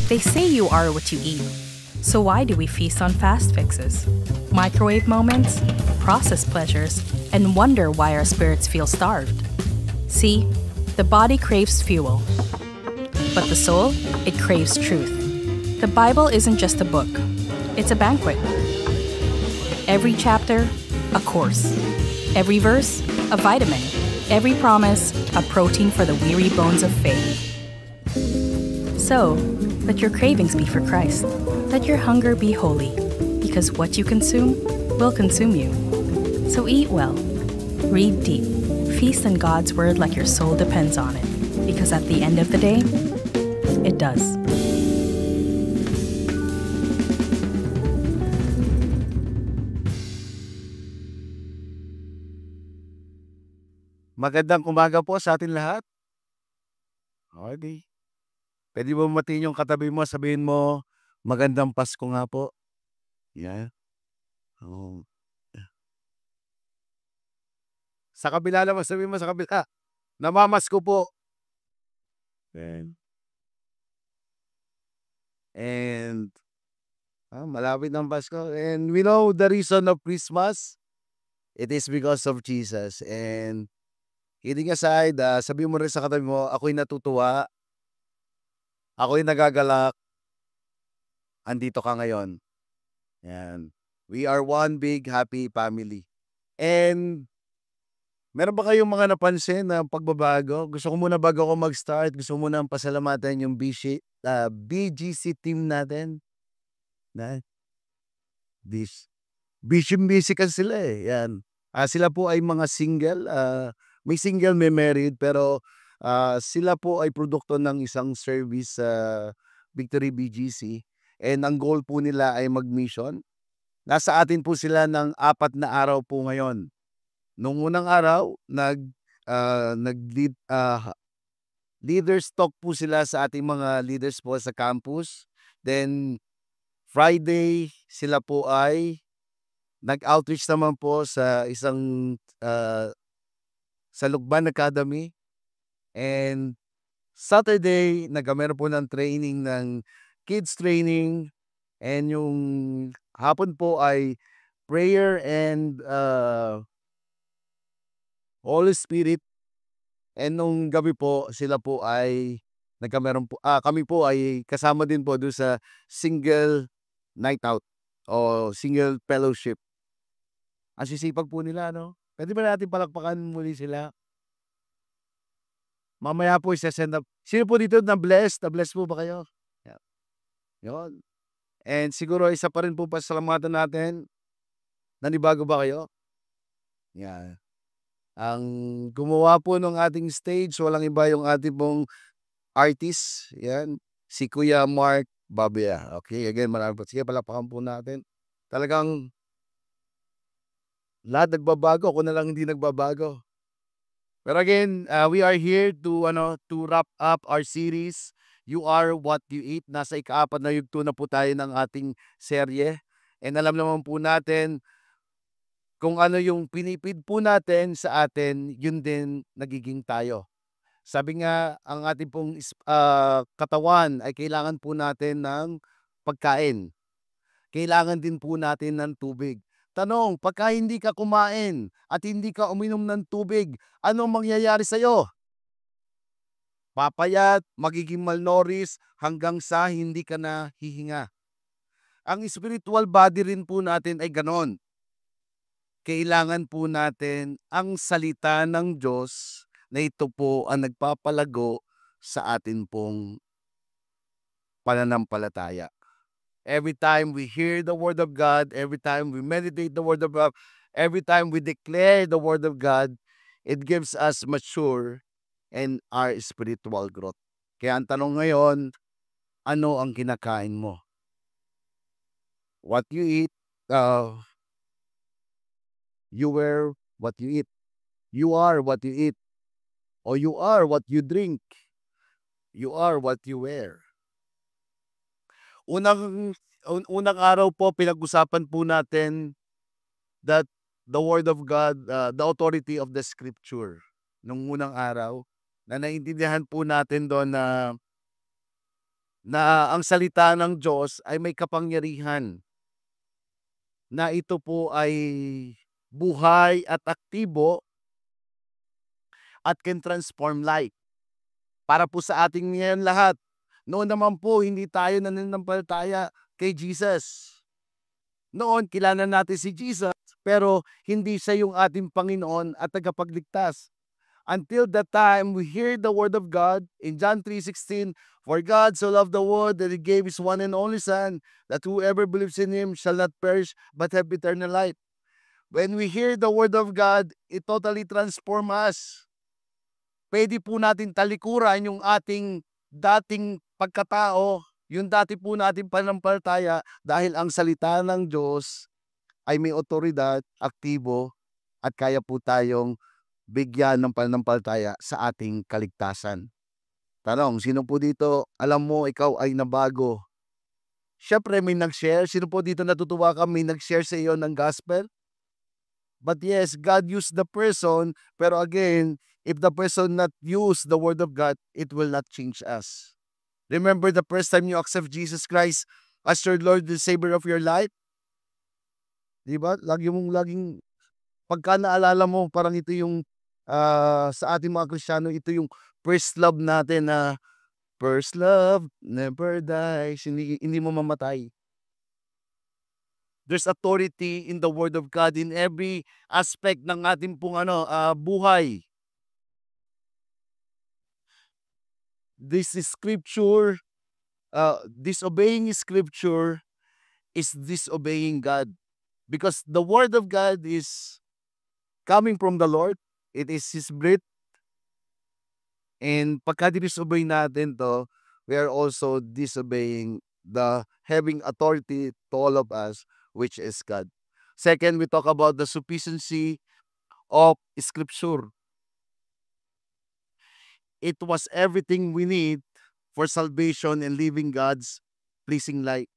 They say you are what you eat. So why do we feast on fast fixes, microwave moments, processed pleasures, and wonder why our spirits feel starved? See, the body craves fuel, but the soul, it craves truth. The Bible isn't just a book, it's a banquet. Every chapter, a course. Every verse, a vitamin. Every promise, a protein for the weary bones of faith. So, let your cravings be for Christ. Let your hunger be holy, because what you consume will consume you. So eat well, read deep, feast on God's word like your soul depends on it, because at the end of the day, it does. Magandang umaga po sa atin lahat. Okay. Pwede mo matiin yung katabi mo, sabihin mo, magandang Pasko nga po. Yan. Oh. Sa kabila naman, sabihin mo sa kabila, namamasko po. And malapit ng Pasko. And we know the reason of Christmas, it is because of Jesus. And kidding aside, sabihin mo rin sa katabi mo, ako'y natutuwa, ako'y nagagalak, andito ka ngayon. Yan. We are one big happy family. And meron ba kayong mga napansin na pagbabago? Gusto ko muna bago ako mag-start, gusto ko muna pasalamatan yung BGC team natin. Busy kasi sila eh. Yan. Sila po ay mga single. May single, may married. Pero sila po ay produkto ng isang service sa Victory BGC. And ang goal po nila ay mag-mission. Nasa atin po sila ng 4 na araw po ngayon. Nung unang araw, leaders talk po sila sa ating mga leaders po sa campus. Then, Friday, sila po ay nag-outreach naman po sa isang sa Lukban Academy. And Saturday, meron po ng training ng kids training. And yung hapon po ay prayer and Holy Spirit. And nung gabi po, sila po ay kami po ay kasama din po doon sa single night out o single fellowship. Ang sisipag po nila, no? Pwede ba natin palakpakan muli sila? Mamaya po isa-send up. Sino po dito na-blessed? Na-blessed po ba kayo? Yeah. Yun. And siguro isa pa rin po pasalamatan natin. Nanibago ba kayo? Yeah. Ang gumawa po ng ating stage, walang iba yung ating pong artist. Yan. Si Kuya Mark Babia. Okay, again, maraming po. Sige, palakpakan po natin. Talagang lahat nagbabago. Ako na lang hindi nagbabago. But again, we are here to wrap up our series, You Are What You Eat. Nasa ika-4 na yugto na po tayo ng ating serye. And alam naman po natin, kung ano yung pinipid po natin sa atin, yun din nagiging tayo. Sabi nga, ang ating pong katawan ay kailangan po natin ng pagkain. Kailangan din po natin ng tubig. Tanong, pagka hindi ka kumain at hindi ka uminom ng tubig, anong mangyayari sa'yo? Papayat, magiging malnourished hanggang sa hindi ka na hihinga. Ang spiritual body rin po natin ay ganon. Kailangan po natin ang salita ng Diyos na ito po ang nagpapalago sa atin pong pananampalataya. Every time we hear the Word of God, every time we meditate the Word of God, every time we declare the Word of God, it gives us mature and our spiritual growth. Kaya ang tanong ngayon, ano ang kinakain mo? What you eat, you wear what you eat. You are what you eat. Or you are what you drink. You are what you wear. Unang araw po, pinag-usapan po natin that the Word of God, the authority of the Scripture. Nung unang araw, na naintindihan po natin doon na na ang salita ng Diyos ay may kapangyarihan na ito po ay buhay at aktibo at can transform life. Para po sa ating ngayon lahat. Noon naman po hindi tayo nananampalataya kay Jesus. Noon kilala natin si Jesus pero hindi siya yung ating Panginoon at tagapagligtas. Until the time we hear the word of God in John 3:16, "For God so loved the world that He gave His one and only Son, that whoever believes in Him shall not perish but have eternal life." When we hear the word of God, it totally transforms us. Pwede po natin talikuran yung ating dating pagkatao, yung dati po nating pananampalataya dahil ang salita ng Diyos ay may otoridad, aktibo, at kaya po tayong bigyan ng pananampalataya sa ating kaligtasan. Tanong, sino po dito alam mo ikaw ay nabago? Siyempre may nag-share. Sino po dito natutuwa ka may nag-share sa iyo ng gospel? But yes, God used the person, pero again, if the person not use the word of God, it will not change us. Remember the first time you accept Jesus Christ as your Lord and Savior of your life? Diba? Laging, pagka naalala mo, parang ito yung, sa ating mga Kristiyano, ito yung first love natin na, first love never dies, hindi mo mamatay. There's authority in the word of God in every aspect ng ating pong buhay. This is scripture, disobeying scripture is disobeying God. Because the word of God is coming from the Lord. It is His breath. And pagka disobey natin to, we are also disobeying the having authority to all of us, which is God. Second, we talk about the sufficiency of Scripture. It was everything we need for salvation and living God's pleasing life.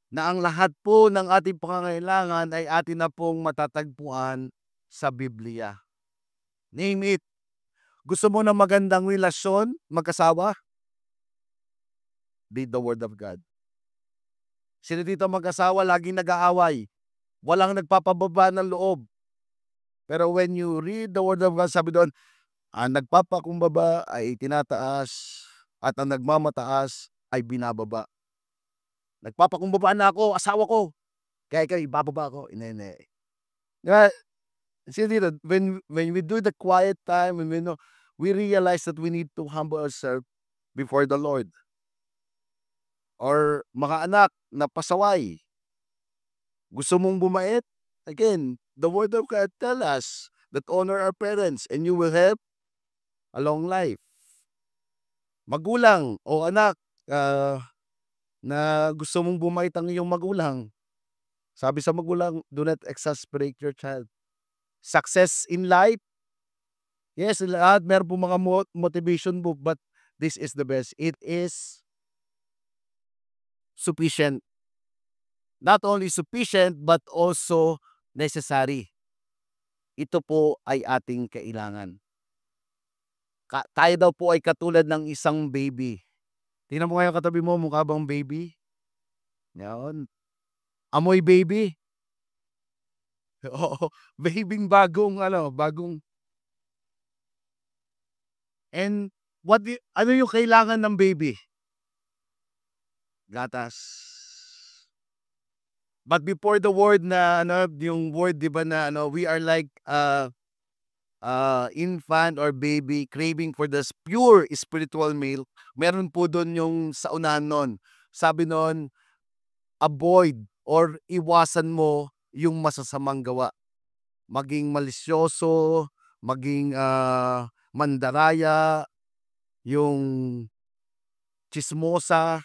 Na ang lahat po ng ating pangangailangan ay atin na pong matatagpuan sa Biblia. Name it. Gusto mo ng magandang relasyon, mag-asawa? Read the Word of God. Sino dito mag-asawa laging nag-aaway? Walang nagpapababa ng loob. Pero when you read the Word of God, sabi doon, ang nagpapakumbaba ay tinataas at ang nagmamataas ay binababa. Nagpapakumbaba na ako, asawa ko. Kaya kayo, ibababa ako. Hindi. Diba? Sino dito, when we do the quiet time, when we realize that we need to humble ourselves before the Lord. Or mga anak na pasaway. Gusto mong bumait? Again, the word of God tell us that honor our parents and you will have a long life. Magulang o anak na gusto mong bumait ang iyong magulang. Sabi sa magulang, do not exasperate your child. Success in life. Yes, lahat meron po mga motivation book, but this is the best. It is sufficient. Not only sufficient, but also necessary. Ito po ay ating kailangan. Tayo daw po ay katulad ng isang baby. Tingnan mo ngayon katabi mo, mukha bang baby? Yan. Amoy baby. Oo, babyng bagong. And ano yung kailangan ng baby? Gatas. But before the word na yung word 'di ba na we are like infant or baby craving for the pure spiritual milk. Meron po doon yung sa unahan nun. Sabi noon, avoid or iwasan mo yung masasamang gawa. Maging malisyoso, maging mandaraya, yung chismosa,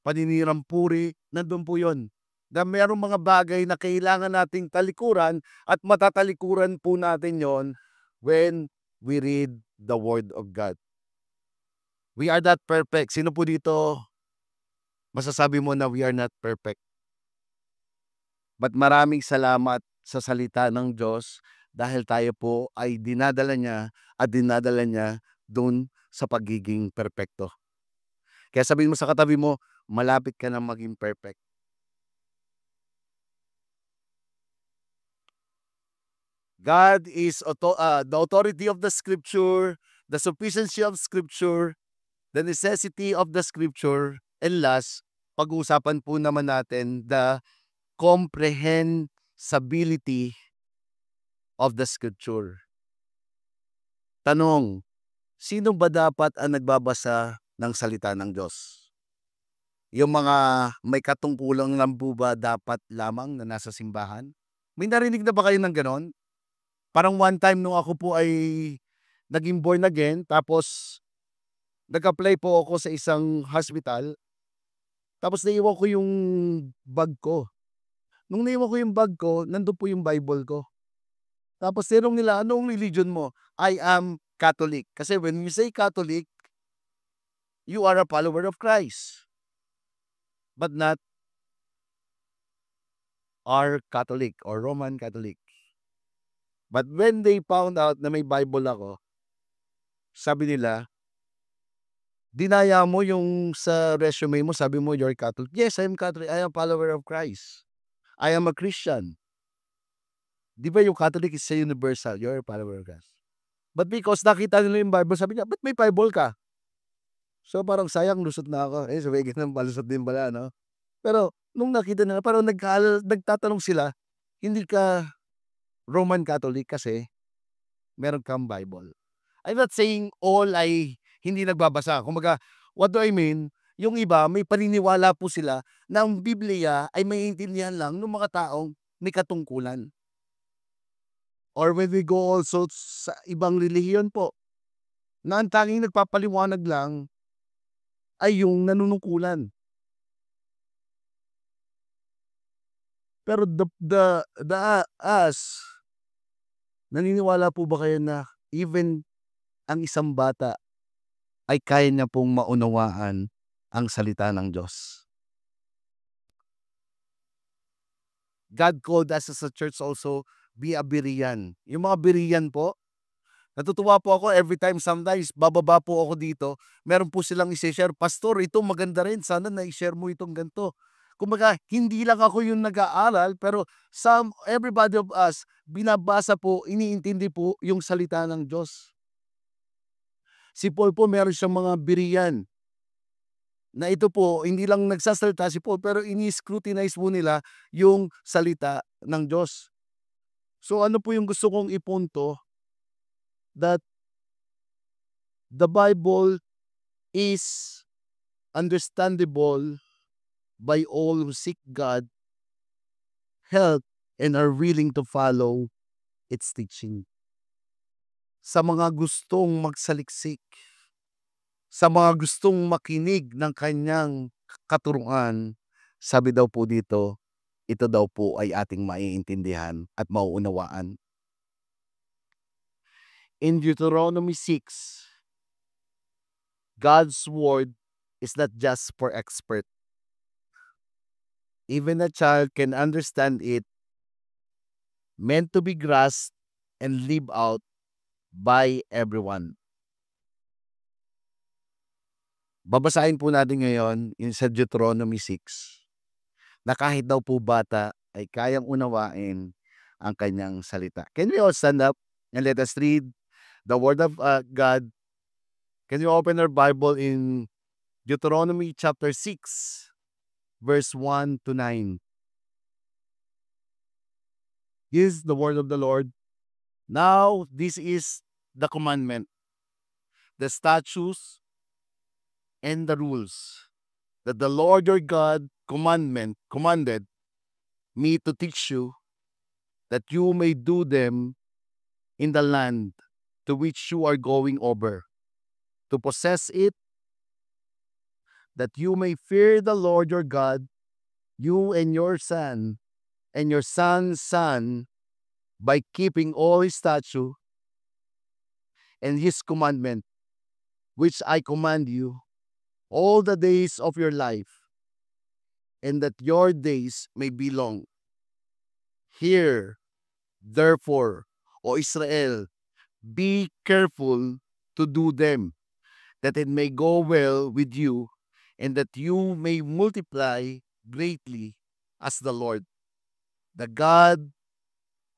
paninirampuri, nandun po yun. Na merong mga bagay na kailangan nating talikuran at matatalikuran po natin yon when we read the Word of God. We are not perfect. Sino po dito masasabi mo na we are not perfect? But maraming salamat sa salita ng Diyos dahil tayo po ay dinadala niya at dinadala niya dun sa pagiging perpekto. Kaya sabihin mo sa katabi mo, malapit ka na maging perfect. God is the authority of the Scripture, the sufficiency of Scripture, the necessity of the Scripture, and last, pag-uusapan po naman natin the comprehensibility of the Scripture. Tanong, sino ba dapat ang nagbabasa ng salita ng Diyos? Yung mga may katungkulang lang po ba dapat lamang na nasa simbahan? May narinig na ba kayo ng ganon? Parang one time nung ako po ay naging born again, tapos nag-apply po ako sa isang hospital, tapos naiwan ko yung bag ko. Nung naiwan ko yung bag ko, nandun po yung Bible ko. Tapos tinanong nila, anong religion mo? I am Catholic. Kasi when you say Catholic, you are a follower of Christ. But not are Catholic or Roman Catholic. But when they found out na may Bible ako, sabi nila, dinaya mo yung sa resume mo, sabi mo you're Catholic. Yes, I am Catholic. I am a follower of Christ. I am a Christian. Di ba yung Catholic is a universal? You're a follower of Christ. But because nakita nila yung Bible, sabi niya, ba't may Bible ka? So parang sayang, lusot na ako. Sabi ko, malusot din pala, no? Pero nung nakita nila, parang nagtatanong sila, hindi ka Roman Catholic kasi meron kang Bible. I'm not saying all ay hindi nagbabasa. Kumbaga, what do I mean? Yung iba, may paniniwala po sila na ang Biblia ay maiintindihan lang ng mga taong may katungkulan. Or when we go also sa ibang relihiyon po, na ang tanging nagpapaliwanag lang ay yung nanunungkulan. Pero us, naniniwala po ba kayo na even ang isang bata ay kaya niya pong maunawaan ang salita ng Diyos? God called us as a church also be a Berean. Yung mga Berean po, natutuwa po ako every time, sometimes bababa po ako dito, meron po silang i-share, Pastor, ito maganda rin, sana na-share mo itong ganito. Kumbaga, hindi lang ako yung nag-aaral, pero everybody of us, binabasa po, iniintindi po yung salita ng Diyos. Si Paul po, meron siyang mga Berean na ito po, hindi lang nagsasalita si Paul, pero ini-scrutinize po nila yung salita ng Diyos. So ano po yung gusto kong ipunto? That the Bible is understandable by all who seek God, help, and are willing to follow its teaching. Sa mga gustong magsaliksik, sa mga gustong makinig ng kanyang katuruan, sabi daw po dito, ito daw po ay ating maiintindihan at mauunawaan. In Deuteronomy 6, God's word is not just for expert. Even a child can understand it, meant to be grasped and lived out by everyone. Babasahin po natin ngayon yung sa Deuteronomy 6 na kahit daw po bata ay kayang unawain ang kanyang salita. Can we all stand up and let us read the word of God? Can you open our Bible in Deuteronomy chapter 6, verse 1 to 9? This is the word of the Lord. Now, this is the commandment, the statutes, and the rules that the Lord your God commanded me to teach you, that you may do them in the land to which you are going over, to possess it, that you may fear the Lord your God, you and your son, and your son's son, by keeping all his statutes and his commandment, which I command you, all the days of your life, and that your days may be long. Hear, therefore, O Israel, be careful to do them, that it may go well with you, and that you may multiply greatly as the Lord, the God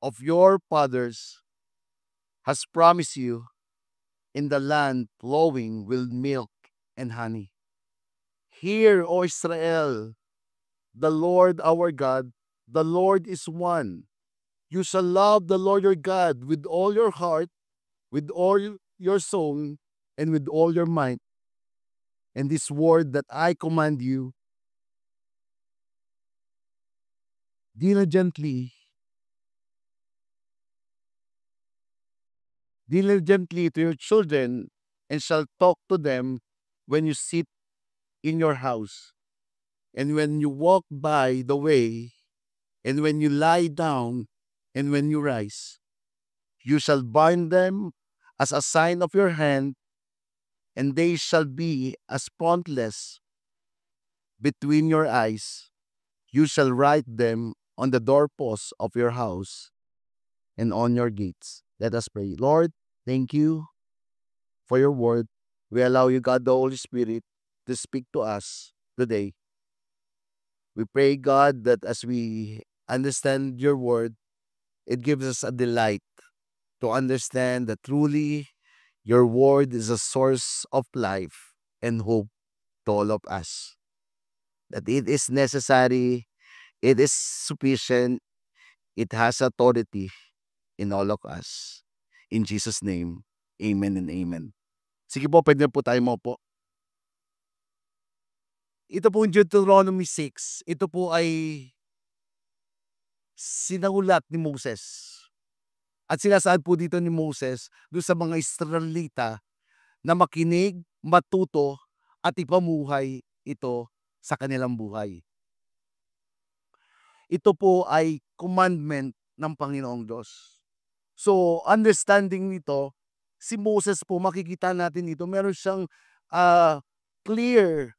of your fathers, has promised you in the land flowing with milk and honey. Hear, O Israel, the Lord our God, the Lord is one. You shall love the Lord your God with all your heart, with all your soul, and with all your might. And this word that I command you diligently, diligently to your children, and shall talk to them when you sit in your house, and when you walk by the way, and when you lie down, and when you rise. You shall bind them as a sign of your hand, and they shall be as frontlets between your eyes. You shall write them on the doorposts of your house and on your gates. Let us pray. Lord, thank you for your word. We allow you, God, the Holy Spirit, to speak to us today. We pray, God, that as we understand your word, it gives us a delight to understand that truly your word is a source of life and hope to all of us. That it is necessary, it is sufficient, it has authority in all of us. In Jesus' name, amen and amen. Sige po, pwede na po tayo mo po. Ito po yung Deuteronomy 6. Ito po ay sinulat ni Moses. At sinasaad po dito ni Moses doon sa mga Israelita na makinig, matuto, at ipamuhay ito sa kanilang buhay. Ito po ay commandment ng Panginoong Diyos. So, understanding nito, si Moses po, makikita natin dito, meron siyang clear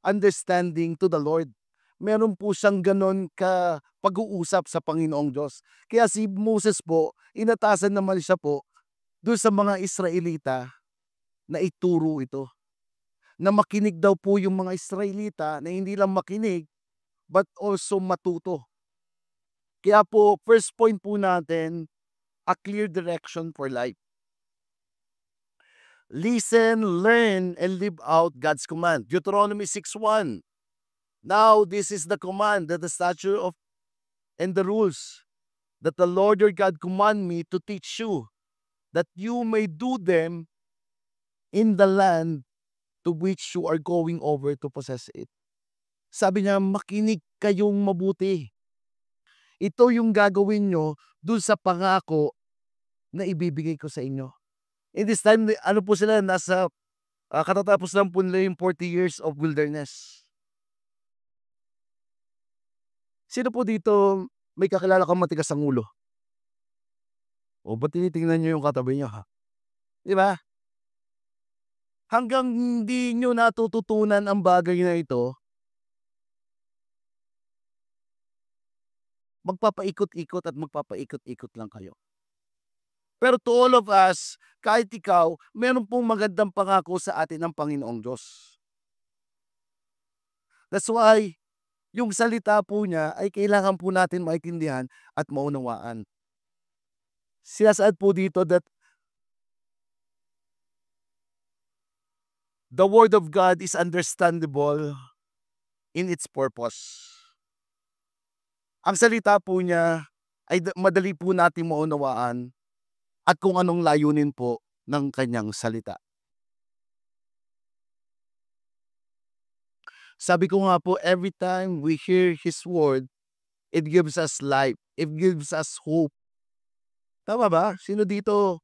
understanding to the Lord. Meron po siyang ganon ka pag-uusap sa Panginoong Diyos. Kaya si Moses po, inatasan naman siya po doon sa mga Israelita na ituro ito. Na makinig daw po yung mga Israelita, na hindi lang makinig, but also matuto. Kaya po, first point po natin, a clear direction for life. Listen, learn, and live out God's command. Deuteronomy 6:1. Now this is the command, that the statute of and the rules that the Lord your God command me to teach you, that you may do them in the land to which you are going over to possess it. Sabi niya, makinig kayong mabuti. Ito yung gagawin nyo dun sa pangako na ibibigay ko sa inyo. In this time, ano po sila, nasa katatapos lang po nila yung 40 years of wilderness. Sino po dito may kakilala kang matigas ang ulo? O ba't tinitingnan nyo yung katabi nyo, ha? Di ba? Hanggang hindi nyo natututunan ang bagay na ito, magpapaikot-ikot at magpapaikot-ikot lang kayo. Pero to all of us, kahit ikaw, meron pong magandang pangako sa atin ng Panginoong Diyos. That's why, yung salita po niya ay kailangan po natin maintindihan at maunawaan. Sinasaad po dito that the Word of God is understandable in its purpose. Ang salita po niya ay madali po natin maunawaan at kung anong layunin po ng kanyang salita. Sabi ko nga po, every time we hear His Word, it gives us life. It gives us hope. Tama ba? Sino dito?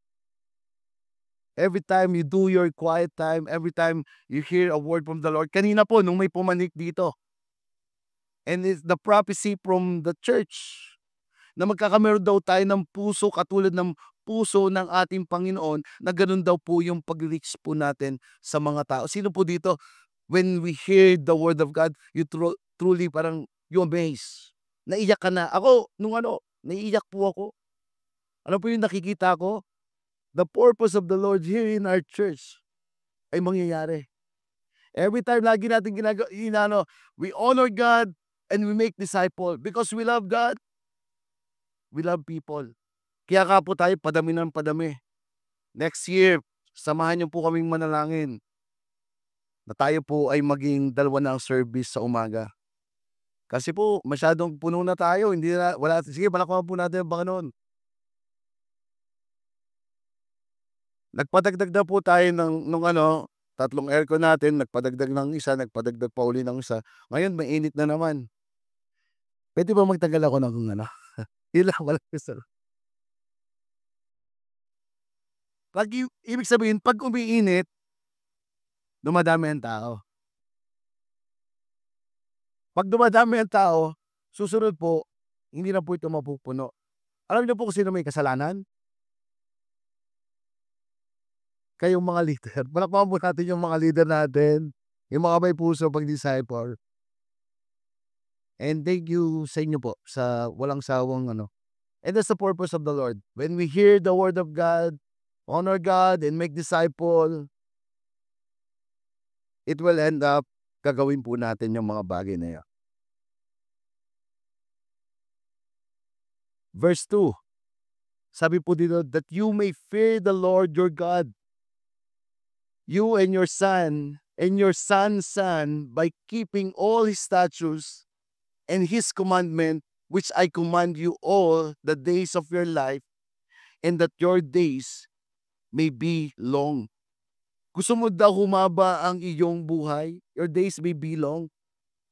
Every time you do your quiet time, every time you hear a word from the Lord. Kanina po, nung may pumanik dito. And it's the prophecy from the church na magkakameron daw tayo ng puso katulad ng puso ng ating Panginoon, na ganun daw po yung pag-reach po natin sa mga tao. Sino po dito? When we hear the word of God, you truly parang you amaze. Naiyak ka na. Ako, naiiyak po ako. Ano po yung nakikita ko? The purpose of the Lord here in our church ay mangyayari. Every time lagi natin we honor God and we make disciple because we love God. We love people. Kaya nga po tayo padami ng padami. Next year, samahan niyo po kaming manalangin na tayo po ay maging 2 na ang service sa umaga. Kasi po masyadong puno na tayo, hindi na wala sige palakpakan po natin ang Panginoon. Nagpadagdag na po tayo nung 3 aircon natin, nagpadagdag ng isa, nagpadagdag pa uli ng isa. Ngayon mainit na naman. Puwede ba magtanggal ako ng yun lang walang gusto. Ibig sabihin 'pag umiinit, dumadami ang tao. 'Pag dumadami ang tao, susunod po, hindi na po ito mapupuno. Alam niyo po kung sino may kasalanan? Kayong mga leader. Palakpakan po natin yung mga leader natin, yung mga may puso pag-disciple. And thank you sa inyo po sa walang sawang and that's the purpose of the Lord. When we hear the word of God, honor God and make disciple, it will end up gagawin po natin yung mga bagay na yan. Verse 2, sabi po dito, that you may fear the Lord your God, you and your son and your son's son, by keeping all his statutes and his commandment, which I command you all the days of your life, and that your days may be long. Gusto mo daw humaba ang iyong buhay? Your days may be long.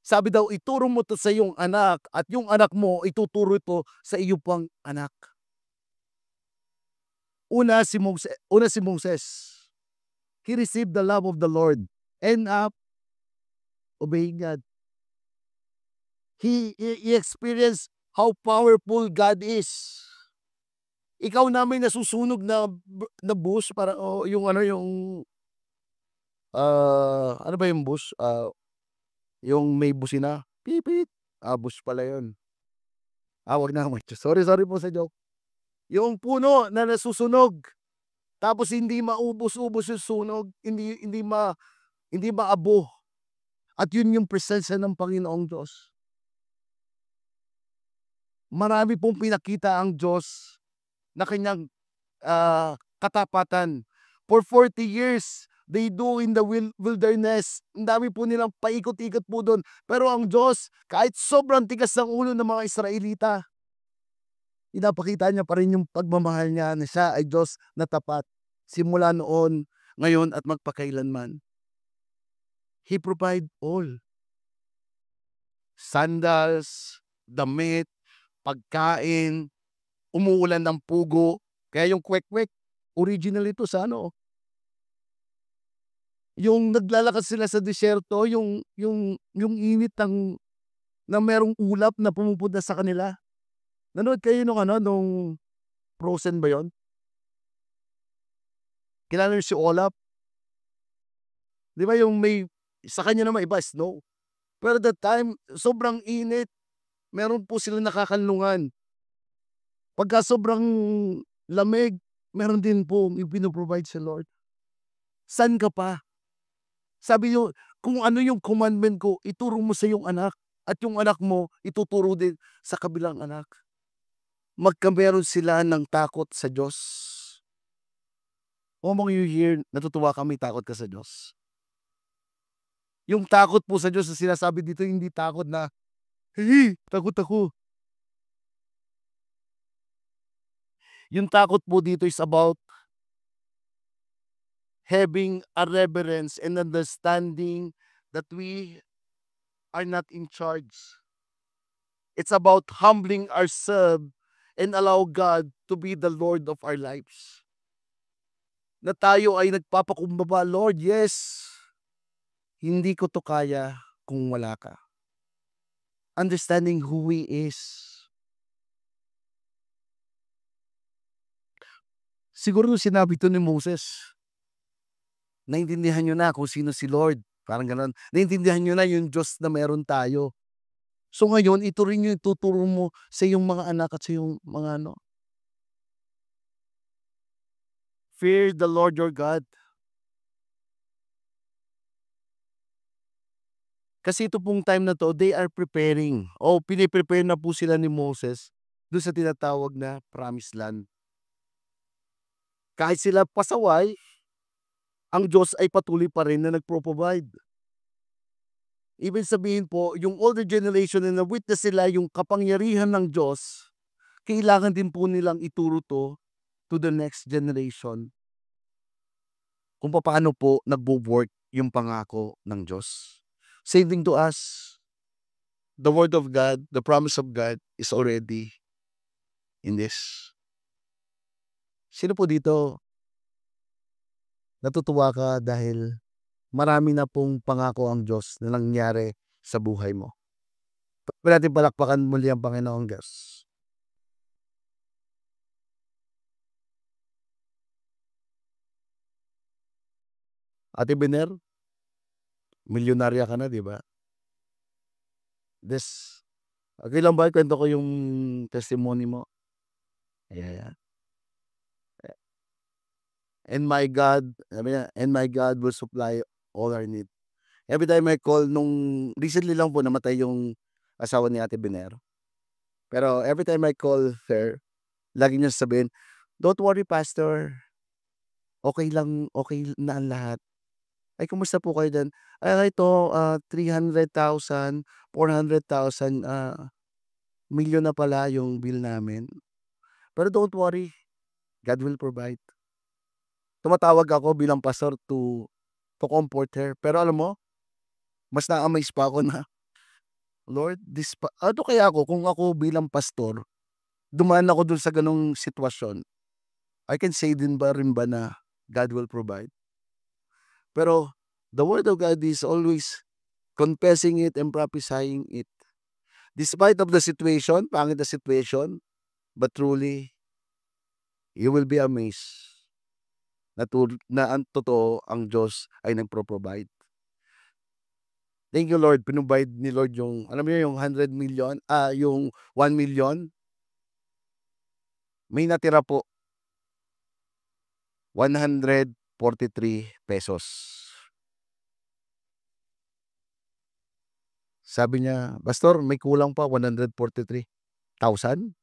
Sabi daw, ituro mo to sa iyong anak at yung anak mo, ituturo ito sa iyo pang anak. Una si Moses. He received the love of the Lord and obeying God. He experienced how powerful God is. Ikaw namin nasusunog na bus para yung ano ba yung bus? Yung may busina. Pipit. Bus pala yun. Wag na. Sorry po sa joke. Yung puno na nasusunog. Tapos hindi maubos-ubos yung sunog. Hindi maabo. At yun yung presensya ng Panginoong Diyos. Marami pong pinakita ang Diyos na kanyang katapatan. For 40 years, they do in the wilderness. Ang dami po nilang paikot-ikot po doon. Pero ang Diyos, kahit sobrang tigas ng ulo ng mga Israelita, inapakita niya pa rin yung pagmamahal niya na siya ay Diyos na tapat. Simula noon, ngayon at magpakailanman. He provide all. Sandals, damit, pagkain, umuulan ng pugo. Kaya yung kwek-kwek, original ito sa yung naglalakad sila sa disyerto, yung init na merong ulap na pumupunta sa kanila. Nanood kayo nung Frozen ba yon? Kilala niyo si Olaf? Di ba yung sa kanya naman iba, snow. Pero that time, sobrang init. Meron po sila nakakanlungan. Pagka sobrang lamig, meron din po pinoprovide sa Lord. San ka pa? Sabi niyo, kung ano yung commandment ko, ituro mo sa iyong anak. At yung anak mo, ituturo din sa kabilang anak. Magkameron sila ng takot sa Diyos. Among you here, natutuwa kami takot ka sa Diyos. Yung takot po sa Diyos na sinasabi dito, hindi takot na, hey, takot ako. Yung takot po dito is about having a reverence and understanding that we are not in charge. It's about humbling ourselves and allow God to be the Lord of our lives. Na tayo ay nagpapakumbaba, Lord, yes, hindi ko to kaya kung wala ka. Understanding who He is. Siguro nung sinabi to ni Moses, naintindihan nyo na kung sino si Lord. Parang gano'n. Naintindihan nyo na yung Diyos na meron tayo. So ngayon, ito rin yung ituturo mo sa iyong mga anak at sa iyong mga Fear the Lord your God. Kasi ito pong time na 'to, they are preparing o pine-prepare na po sila ni Moses do'n sa tinatawag na Promised Land. Kahit sila pasaway, ang Diyos ay patuloy pa rin na nagpo-provide. Ibig sabihin po, yung older generation na na-witness nila yung kapangyarihan ng Diyos, kailangan din po nilang ituro 'to to the next generation kung papaano po nagwo-work yung pangako ng Diyos. Same thing to us. The word of God, the promise of God is already in this. Sino po dito natutuwa ka dahil marami na pong pangako ang Diyos na nangyari sa buhay mo? Puwede natin palakpakan muli ang Panginoong Diyos. Ate Bener, milyonarya ka na, 'di ba? Okey lang ba ikuwento ko yung testimony mo? Ayan. And my God, sabi niya, "And my God will supply all our need." Every time I call recently lang po namatay yung asawa ni Ate Bener. Pero every time I call her, lagi niya sasabihin, "Don't worry pastor, okey na ang lahat." Ay kumusta po kayo diyan? Ito, 300,000, 400,000, milyon na pala yung bill namin. Pero don't worry, God will provide. Tumatawag ako bilang pastor to comfort her. Pero alam mo, mas na-amaze pa ako na, Lord, ano kaya ako kung ako bilang pastor, dumaan ako dun sa ganong sitwasyon, I can say din ba rin ba na God will provide? Pero the word of God is always confessing it and prophesying it. Despite of the situation, pangit na situation, but truly, you will be amazed na ang totoo, ang Diyos ay nagpro-provide. Thank you Lord, pinrovide ni Lord yung, alam niyo yung 100,000,000, yung 1,000,000, may natira po, 143 pesos. Sabi niya, "Pastor, may kulang pa 143,000,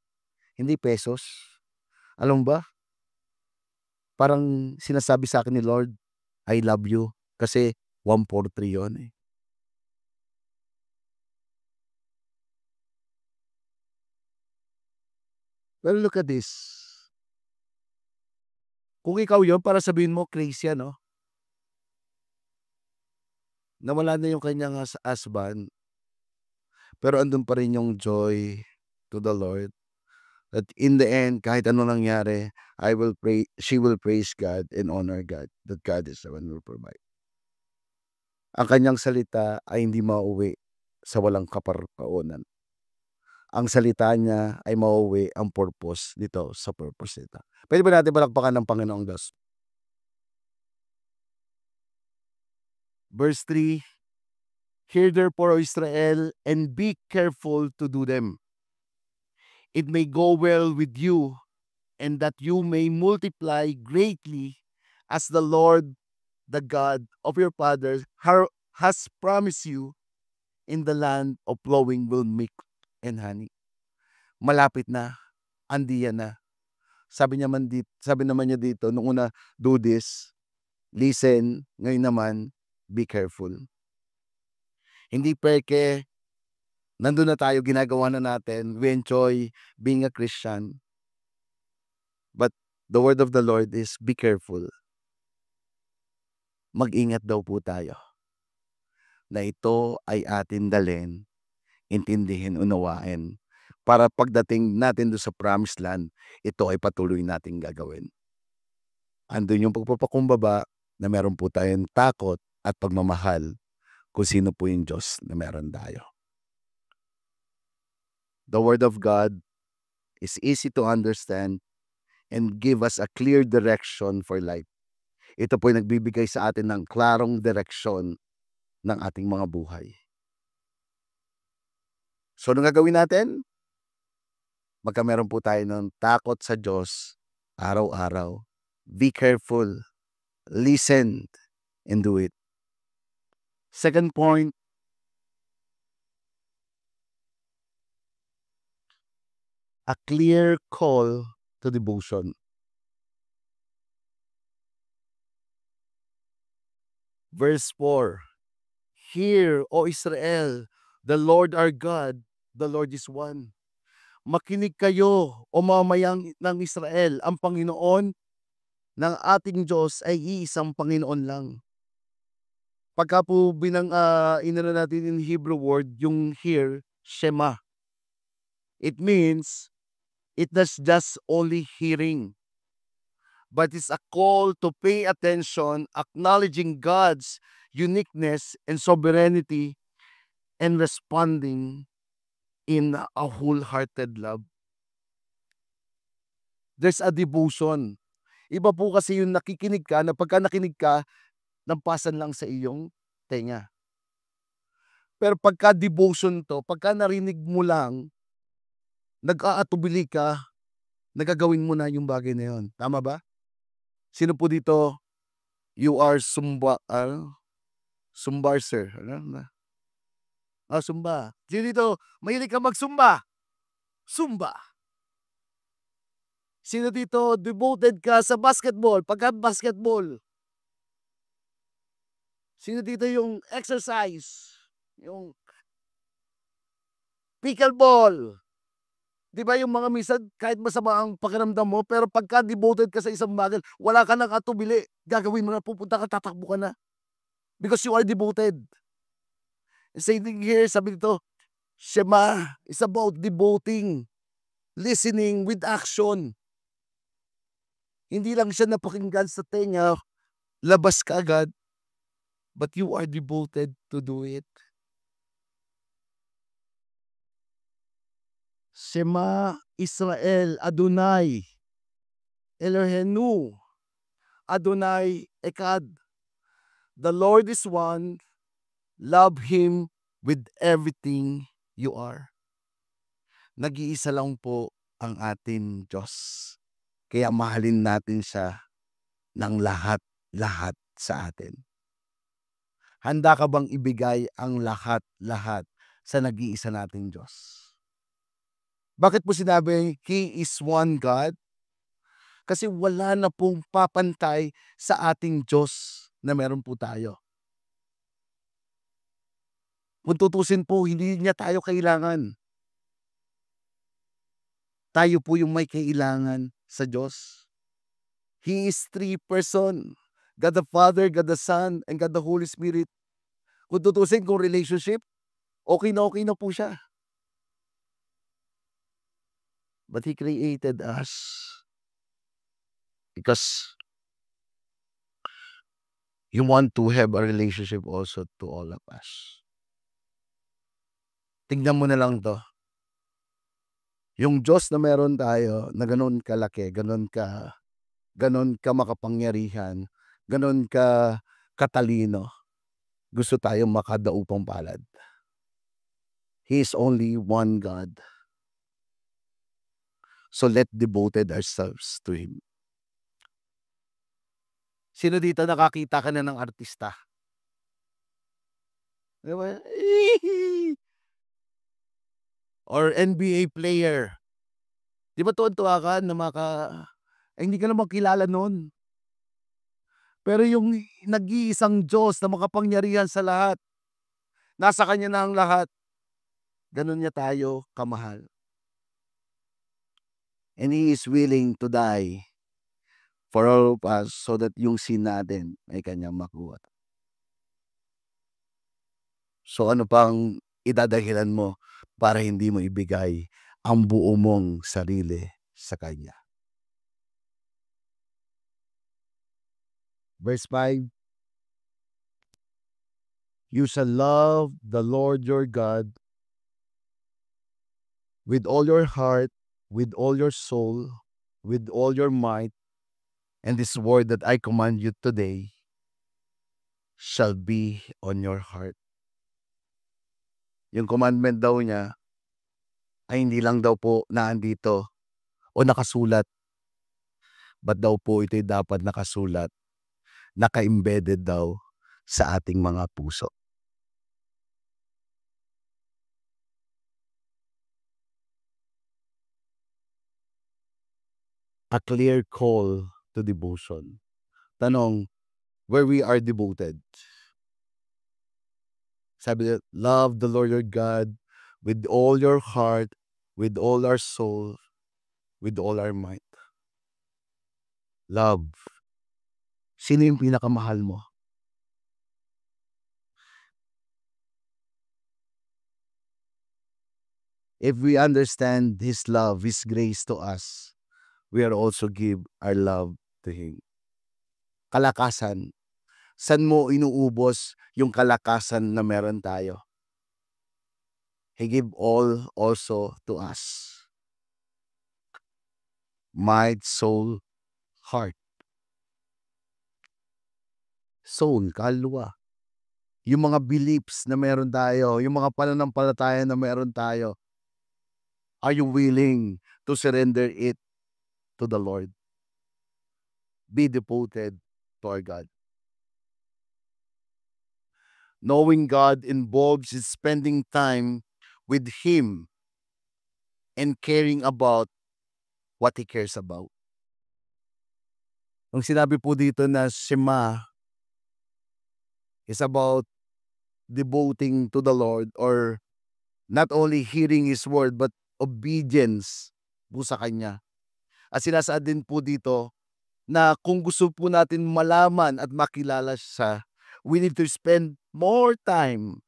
hindi pesos." Alam mo ba, parang sinasabi sa akin ni Lord, "I love you." Kasi 143 yun, eh. Well, look at this. Kung ikaw yun, para sabihin mo crazy ano, nawala na yung kanyang husband, pero andun pa rin yung joy to the Lord. That in the end, kahit ano nangyari, she will praise God and honor God, that God is the one who will provide. Ang kanyang salita ay hindi mauwi sa walang kaparpaunan. Ang salita niya ay mauwi ang purpose nito sa purpose nito. Puwede ba natin palakpakan ng Panginoong Diyos? Verse 3, "Hear therefore, O Israel, and be careful to do them. It may go well with you, and that you may multiply greatly, as the Lord, the God of your fathers, has promised you, in the land of flowing with milk and honey." Malapit na, andiyan na. Sabi naman niya dito nung una, "Do this, listen." Ngayon naman, "Be careful." Hindi porke nandun na tayo, ginagawa na natin, we enjoy being a Christian. But the word of the Lord is, be careful. Mag-ingat daw po tayo na ito ay atin dalhin, intindihin, unawain, para pagdating natin doon sa promised land, ito ay patuloy nating gagawin. Andun yung pagpapakumbaba na meron po tayong takot at pagmamahal kung sino po yung Diyos na meron tayo. The word of God is easy to understand and give us a clear direction for life. Ito po ay nagbibigay sa atin ng klarong direksyon ng ating mga buhay. So, anong gagawin natin? Meron po tayo ng takot sa Diyos araw-araw. Be careful, listen, and do it. Second point, a clear call to devotion. Verse 4, Hear, O Israel, the Lord our God, the Lord is one. Makinig kayo, o mamayang ng Israel, ang Panginoon ng ating Diyos ay iisang Panginoon lang. Pagka po inano natin in Hebrew word, yung hear, Shema. It means, it does just only hearing, but it's a call to pay attention, acknowledging God's uniqueness and sovereignty, and responding in a wholehearted love. There's a devotion. Iba po kasi yung nakikinig ka, na pagka nakinig ka, nampasan lang sa iyong tenga. Pero pagka devotion to, pagka narinig mo lang, nag-aatubili ka, nagagawin mo na yung bagay na yun. Tama ba? Sino po dito, you are sumbarser? Sumba. Sino dito, mahilig ka magsumba? Sumba. Sino dito, devoted ka sa basketball? Pagka basketball. Sino dito yung exercise? Yung pickleball. Di ba yung mga minsan, kahit masama ang pakiramdam mo, pero pagka devoted ka sa isang bagay, wala ka nang atubili, gagawin mo na, pupunta ka, tatakbo ka na. Because you are devoted. Same thing here, sabi dito, Shema is about devoting, listening with action. Hindi lang siya napakinggan sa tenga, labas ka agad, but you are devoted to do it. Shema Israel Adonai Eloheinu Adonai Echad. The Lord is one. Love Him with everything you are. Nag-iisa lang po ang ating Diyos. Kaya mahalin natin siya ng lahat-lahat sa atin. Handa ka bang ibigay ang lahat-lahat sa nag-iisa nating Diyos? Bakit po sinabi, He is one God? Kasi wala na pong papantay sa ating Diyos na meron po tayo. Kung tutusin po, hindi niya tayo kailangan. Tayo po yung may kailangan sa Diyos. He is three person. God the Father, God the Son, and God the Holy Spirit. Kung tutusin kung relationship, okay na po siya. But He created us because He want to have a relationship also to all of us. Tingnan mo na lang to. Yung Diyos na meron tayo, na ganun kalaki, ganun ka makapangyarihan, ganun ka katalino, gusto tayong makadaupang palad. He is only one God. So let devoted ourselves to Him. Sino dito nakakita ka na ng artista? Diba? Or NBA player. Di ba tuwan-tuwa ka na hindi ka naman kilala nun. Pero yung nag-iisang Diyos na makapangyarihan sa lahat, nasa Kanya na ang lahat, ganun niya tayo kamahal. And He is willing to die for all of us so that yung sin natin ay Kanyang makuha. So ano pang idadahilan mo para hindi mo ibigay ang buo mong sarili sa Kanya? Verse 5, You shall love the Lord your God with all your heart, with all your soul, with all your might, and this word that I command you today shall be on your heart. Yung commandment daw niya ay hindi lang daw po naandito o nakasulat, but daw po ito'y dapat nakasulat, naka-embedded daw sa ating mga puso. a clear call to devotion. Tanong, where we are devoted. Sabi niya, love the Lord your God with all your heart, with all our soul, with all our might. Love. Sino yung pinakamahal mo? If we understand His love, His grace to us, we are also give our love to Him. Kalakasan. San mo inuubos yung kalakasan na meron tayo? He give all also to us. Mind, soul, heart. Soul, kaluluwa. Yung mga beliefs na meron tayo, yung mga pananampalataya na meron tayo, are you willing to surrender it to the Lord? Be devoted to our God. Knowing God involves in spending time with Him and caring about what He cares about. Ang sinabi po dito na Shema is about devoting to the Lord or not only hearing His word but obedience po sa Kanya. At sinasaad din po dito na kung gusto po natin malaman at makilala siya, we need to spend more time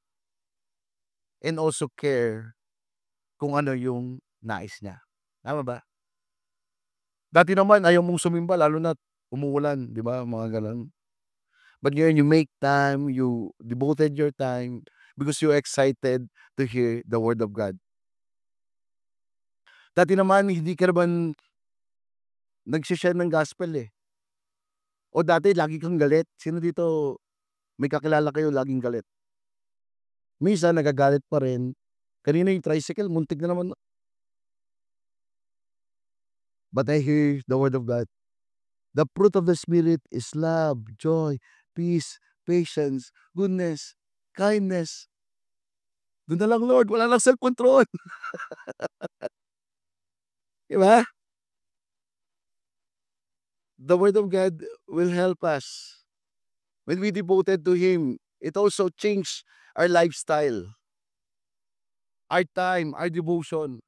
and also care kung ano yung nais niya. Tama ba? Dati naman ayaw mong sumimba lalo na umuulan, di ba? Mga ganun. But ngayon you make time, you devoted your time because you're excited to hear the word of God. Dati naman hindi ka naman nag-share ng gospel eh. O dati lagi kang galit. Sino dito may kakilala kayo laging galit? Minsan nagagalit pa rin. Kanina yung tricycle, muntik na naman. But I hear the word of God. The fruit of the Spirit is love, joy, peace, patience, goodness, kindness. Doon na lang, Lord. Wala lang self-control. Diba? The word of God will help us. When we devoted to Him, it also changed our lifestyle, our time, our devotion.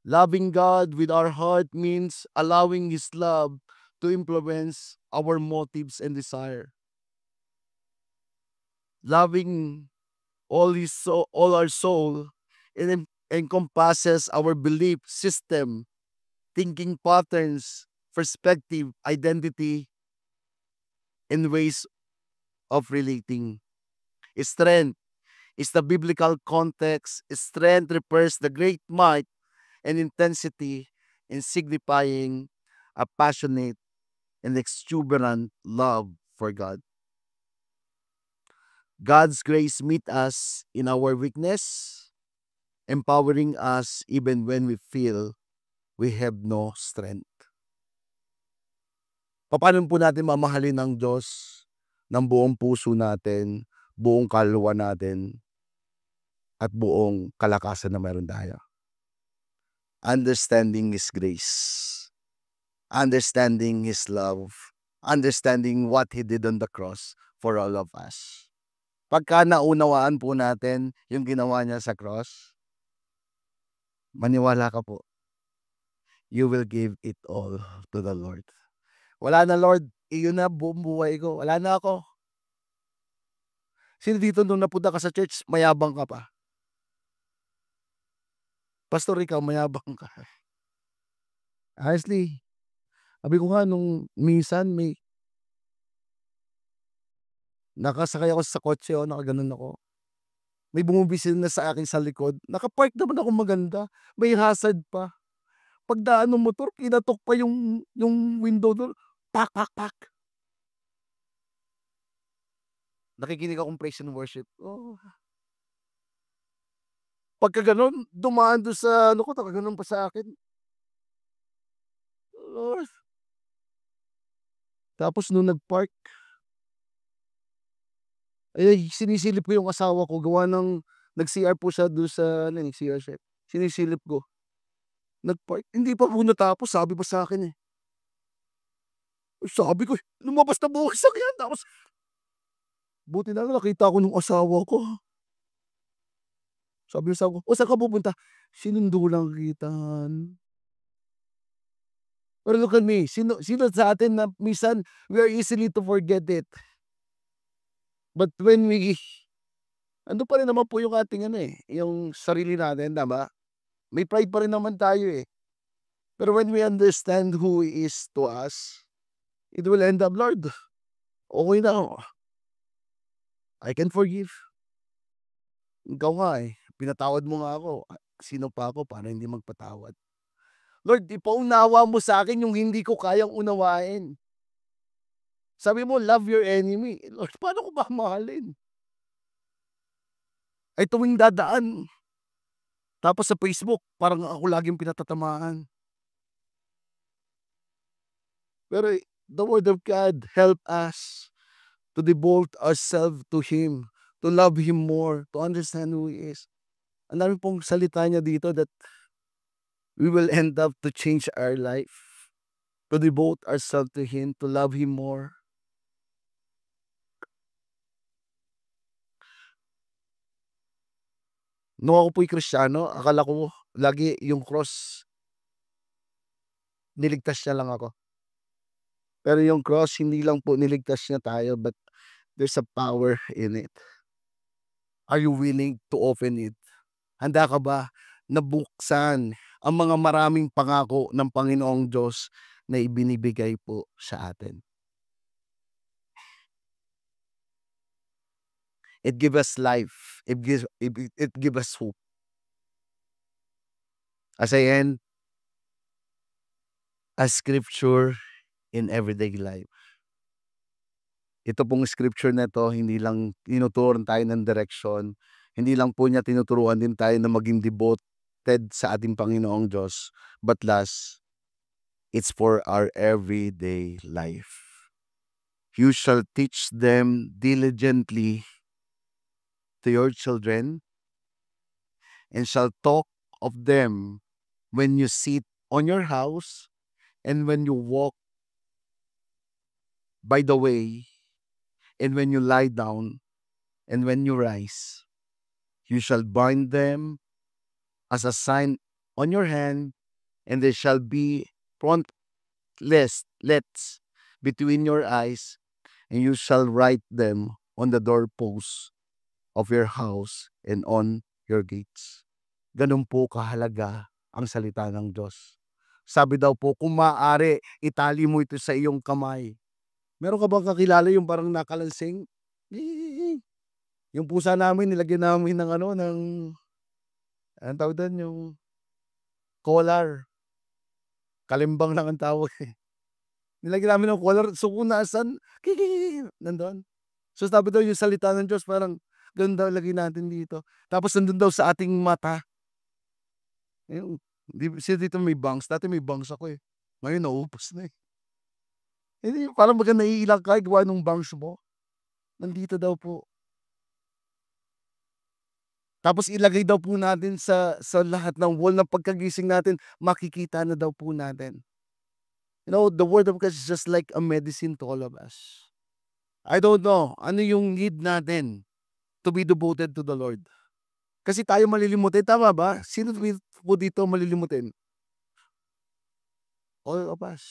Loving God with our heart means allowing His love to influence our motives and desire. Loving all our soul encompasses our belief system, thinking patterns, perspective, identity, and ways of relating. Strength is the biblical context. Strength refers the great might and intensity in signifying a passionate and exuberant love for God. God's grace meet us in our weakness, empowering us even when we feel we have no strength. Paano po natin mamahalin ng Diyos ng buong puso natin, buong kaluluwa natin, at buong kalakasan na meron tayo? Understanding His grace, understanding His love, understanding what He did on the cross for all of us. Pagka naunawaan po natin yung ginawa niya sa cross, maniwala ka po, you will give it all to the Lord. Wala na, Lord, iyon na buong buhay ko. Wala na ako. Sino dito nung napunta ka sa church, mayabang ka pa? Pastor, ikaw, mayabang ka. Honestly, sabi ko nga nung minsan may nakasakay ako sa kotse o nakaganon ako. May bumibisil na sa akin sa likod. Nakapark naman ako maganda. May hazard pa. Pagdaan ng motor, kinatok pa yung window doon. Pak, pak, pak. Nakikinig akong praise and worship. Oh. Pagka ganon, dumaan doon sa ano ko, nakaganon pa sa akin. Lord. Tapos nung nag-park, ay sinisilip ko yung asawa ko. Gawa ng nag-CR po siya doon sa CR chef. Sinisilip ko. nag-park. Hindi pa po natapos, sabi pa sa'kin, eh. Sabi ko, lumabas na po ako sa sakyan tapos buti na lang nakita ako nung asawa ko. Sabi ng asawa ko, "O saan ka pupunta?" "Sinundo lang kita." Pero look at me, sino sino sa atin na minsan we are easily to forget it. But when we ando pa rin naman po yung ating ano, eh, yung sarili natin, tama? May pride pa rin naman tayo, eh. Pero when we understand who He is to us, it will end up, "Lord, okey na ako. I can forgive. Ikaw nga, eh, pinatawad mo nga ako. Sino pa ako para hindi magpatawad? Lord, ipaunawa mo sa'kin yung hindi ko kayang unawain." Sabi mo, love your enemy. Lord, paano ko ba mahalin? Ay tuwing dadaan, tapos sa Facebook parang ako laging pinatatamaan. Pero the word of God help us to devote ourselves to Him, to love Him more, to understand who He is. Ang dami pong salita niya dito that we will end up to change our life, to devote ourselves to Him, to love Him more. Nung ako po'y Kristiyano, akala ko lagi yung cross, niligtas niya lang ako. Pero yung cross, hindi lang po niligtas niya tayo, but there's a power in it. Are you willing to open it? Handa ka ba na buksan ang mga maraming pangako ng Panginoong Diyos na ibinibigay po sa atin? It give us life. It give us hope. As I end, a scripture in everyday life. Ito pong scripture na 'to, hindi lang tinuturuan tayo ng direksyon, hindi lang po niya tinuturuan din tayo na maging devoted sa ating Panginoong Diyos, but last, it's for our everyday life. You shall teach them diligently to your children, and shall talk of them when you sit on your house, and when you walk by the way, and when you lie down, and when you rise. You shall bind them as a sign on your hand, and they shall be frontlets between your eyes, and you shall write them on the doorposts of your house and on your gates. Ganun po kahalaga ang salita ng Diyos. Sabi daw po, kung maaari, itali mo ito sa iyong kamay. Meron ka bang kakilala yung parang nakalansing? Yung pusa namin, nilagyan namin ng ano, ng anong tawag do'n, yung collar. Kalimbang lang ang tawag, eh. Nilagyan namin ng collar, so kung nasaan, nandun. So sabi daw yung salita ng Diyos parang ganun daw ilagay natin dito. Tapos nandun daw sa ating mata. Yung sino dito may bangs? Dati may bangs ako, eh. Ngayon naubos na, eh. Hindi, parang baga naiilang ka gawa nung bangs mo. Nandito daw po. Tapos ilagay daw po natin sa lahat ng wall ng pagkagising natin, makikita na daw po natin. You know, the word of God is just like a medicine to all of us. I don't know, ano yung need natin to be devoted to the Lord? Kasi tayo malilimutin, tama ba? Sino po dito malilimutin? All of us.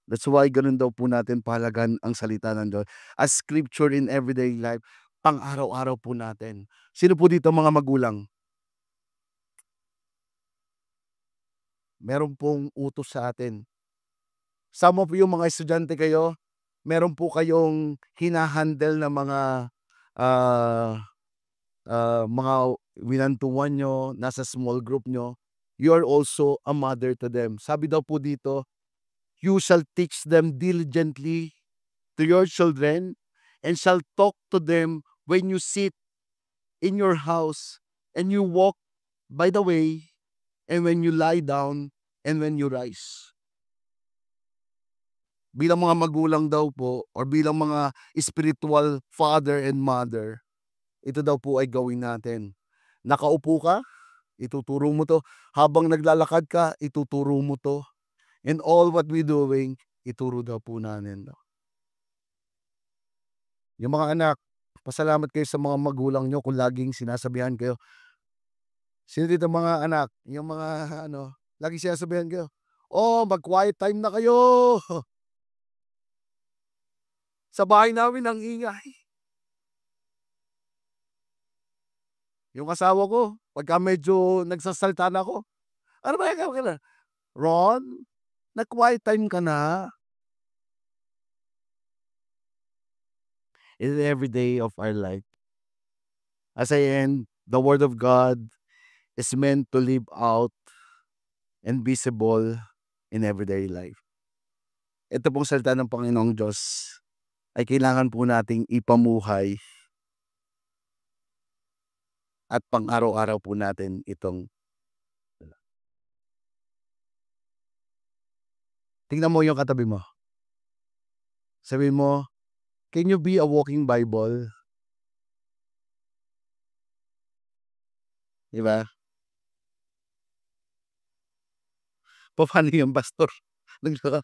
That's why ganun daw po natin pahalagahan ang salita ng Diyos. As scripture in everyday life, pang-araw-araw po natin. Sino po dito mga magulang? Meron pong utos sa atin. Some of you mga estudyante kayo, meron po kayong hina-handle na mga one-to-one nyo, nasa small group nyo. You are also a mother to them. Sabi daw po dito, you shall teach them diligently to your children, and shall talk to them when you sit in your house, and you walk by the way, and when you lie down, and when you rise. Bilang mga magulang daw po, or bilang mga spiritual father and mother, ito daw po ay gawin natin. Nakaupo ka, ituturo mo 'to. Habang naglalakad ka, ituturo mo 'to. And all what we doing, ituro daw po namin 'to. Yung mga anak, pasalamat kayo sa mga magulang niyo kung laging sinasabihan kayo. Sino dito mga anak, yung mga ano, laging sinasabihan kayo, "Oh, mag-quiet time na kayo. Sa bahay namin ang ingay." Yung asawa ko, pagka medyo nagsasalita na ako, "Ano ba yan, Ron, nag-quiet time ka na." In every day of our life. As I end, the word of God is meant to live out and visible in everyday life. Ito pong salita ng Panginoong Diyos ay kailangan po nating ipamuhay at pang-araw-araw po natin itong tingnan mo yung katabi mo. Sabihin mo, "Can you be a walking Bible?" 'Di ba? Papaano yun, pastor? Naglaka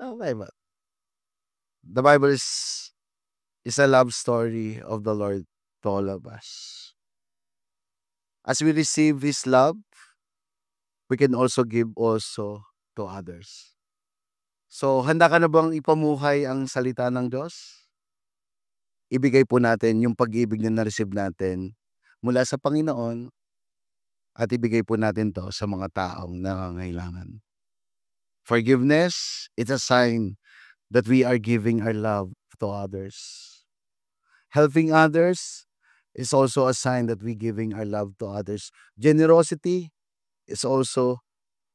okay ba? The Bible is a love story of the Lord to all of us. As we receive His love, we can also give also to others. So, handa ka na bang ipamuhay ang salita ng Diyos? Ibigay po natin yung pag-ibig na na-receive natin mula sa Panginoon at ibigay po natin 'to sa mga taong nangangailangan. Forgiveness is a sign that we are giving our love to others. Helping others is also a sign that we giving our love to others. Generosity is also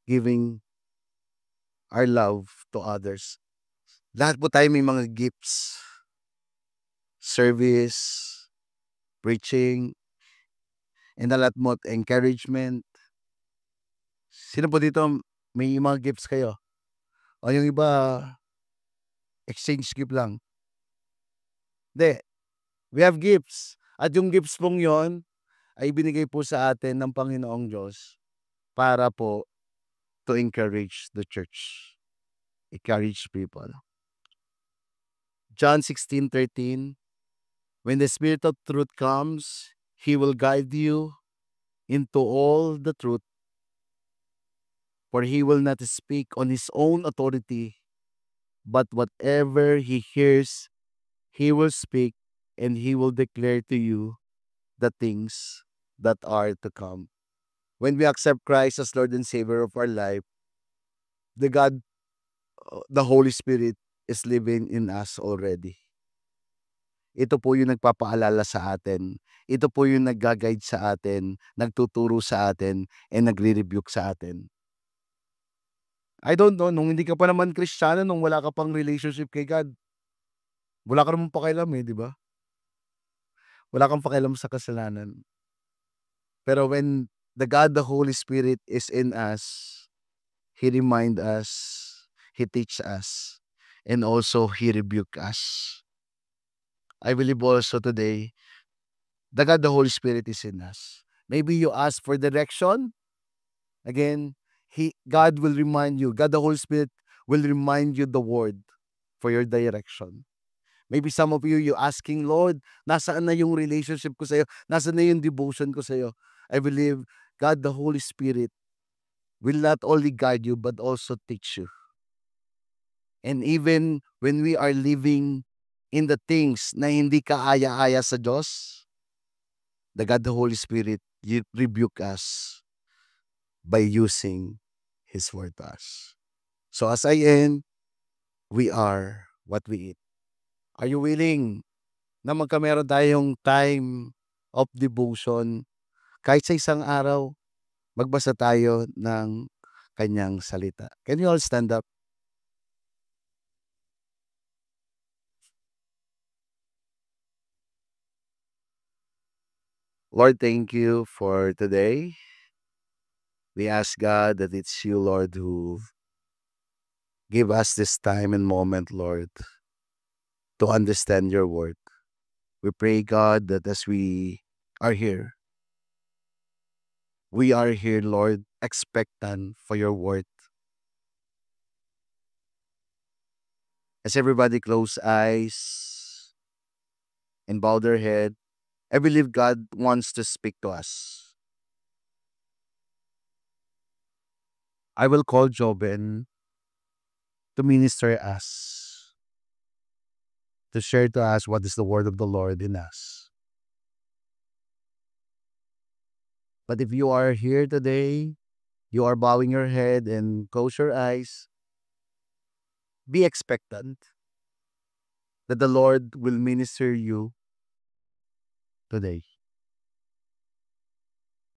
giving our love to others. Lahat po tayo may mga gifts. Service, preaching, and a lot more encouragement. Sino po dito may mga gifts kayo? O yung iba, exchange gift lang? Hindi. We have gifts. At yung gifts pong yon ay binigay po sa atin ng Panginoong Diyos para po to encourage the church. Encourage people. John 16:13, when the Spirit of truth comes, He will guide you into all the truth, for He will not speak on His own authority, but whatever He hears, He will speak, and He will declare to you the things that are to come. When we accept Christ as Lord and Savior of our life, the Holy Spirit is living in us already. Ito po yung nagpapaalala sa atin. Ito po yung nagga-guide sa atin, nagtuturo sa atin, and nagre-rebuke sa atin. I don't know, nung hindi ka pa naman Kristiyano, nung wala ka pang relationship kay God, wala ka namang pakialam eh, di ba? Wala kang pakialam sa kasalanan. Pero when the God, the Holy Spirit is in us, He remind us, He teach us, and also He rebuke us. I believe also today, the God, the Holy Spirit is in us. Maybe you ask for direction. Again, God will remind you. God, the Holy Spirit will remind you the word for your direction. Maybe some of you asking, Lord, nasaan na yung relationship ko sa'yo? Nasaan na yung devotion ko sa'yo? I believe God, the Holy Spirit, will not only guide you, but also teach you. And even when we are living in the things na hindi kaaya-aya sa Diyos, the God, the Holy Spirit, rebuke us by using His word to us. So as I end, we are what we eat. Are you willing na magkameron tayong time of devotion? Kahit sa isang araw, magbasa tayo ng kanyang salita. Can you all stand up? Lord, thank you for today. We ask God that it's you, Lord, who give us this time and moment, Lord, to understand your word. We pray, God, that as we are here, We are here, Lord, expectant for your word. As everybody close eyes and bow their head, I believe God wants to speak to us. I will call Joben to minister us, to share to us what is the word of the Lord in us. But if you are here today, you are bowing your head and close your eyes, be expectant that the Lord will minister you today.